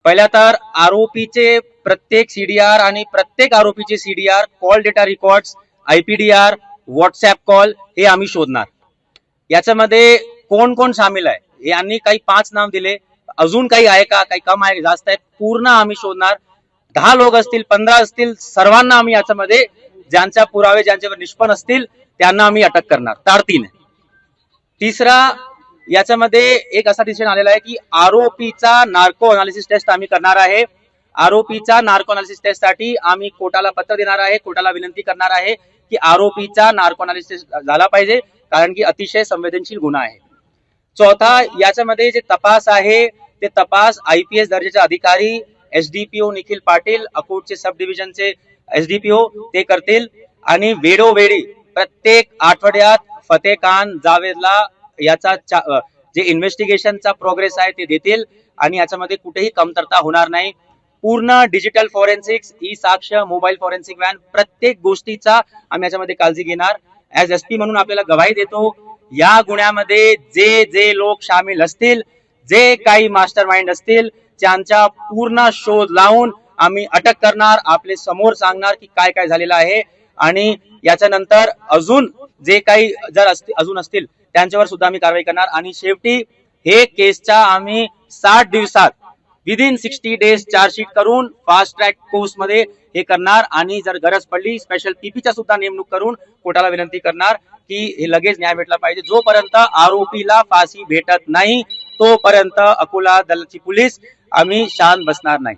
पहिल्या तर आरोपीचे प्रत्येक सीडीआर आणि प्रत्येक आरोपीचे CDR, call data records, IPDR, WhatsApp call हे आम्ही शोधणार. याच्यामध्ये कोण कोण सामील आहे यांनी काही 5 नाव दिले, अजून काही आहे का, काही कम आहे, जास्त आहे, पूर्ण आम्ही शोधणार. 10 लोक असतील, 15 असतील, सर्वांना आम्ही याच्यामध्ये ज्यांच्या पुरावे ज्यांच्यावर निष्पन्न असतील त्यांना आम्ही अटक करणार. तारतीने. तिसरा, याच्यामध्ये एक असा डिसिजन आलेला आहे की आरोपीचा नार्को अनालिसिस टेस्ट आम्ही करणार आहे. आरोपीचा नार्को अनालिसिस टेस्ट साठी आम्ही कोर्टाला पत्र देणार आहे, कोर्टाला विनंती करणार आहे की आरोपीचा नार्को अनालिसिस झाला पाहिजे, कारण की अतिशय संवेदनशील गुन्हा आहे. चौथा, याच्यामध्ये जे तपास आहे ते तपास आयपीएस दर्जाचे अधिकारी, एसडीपीओ निखिल पाटील, अकोटचे सब डिव्हिजनचे एसडीपीओ ते करतील आणि वेळोवेळी प्रत्येक आठवड्यात फतेह खान जावेदला याचा जे इन्व्हेस्टिगेशनचा प्रोग्रेस आहे ते देतील आणि याच्यामध्ये कुठेही कमतरता होणार नाही. पूर्ण डिजिटल फॉरेन्सिक्स, ई साक्ष, मोबाईल फॉरेन्सिक व्हॅन, प्रत्येक गोष्टीचा आम्ही याच्यामध्ये काळजी घेणार. ऍज एसपी म्हणून आपल्याला गवाही देतो, या गुन्ह्यामध्ये जे जे लोक सामील असतील, जे काही मास्टर माइंड असतील, त्यांचा पूर्ण शोध लावून आम्ही अटक करणार, आपले समोर सांगणार की काय काय झालेलं आहे. आणि याच्यानंतर अजून जे काही जर अजून असतील त्यांच्यावर सुद्धा आम्ही कारवाई करणार. आणि शेवटी हे केसच्या आम्ही 60 दिवसात विदिन 60 डेज चार्जशीट करून फास्ट ट्रॅक कोर्स मध्ये हे करणार आणि जर गरज पडली स्पेशल पीपीच्या सुद्धा नेमणूक करून कोर्टाला विनंती करणार की हे लगेच न्याय भेटला पाहिजे. जोपर्यंत आरोपीला फाशी भेटत नाही तोपर्यंत अकोला दलाची पोलीस आम्ही शांत बसणार नाही.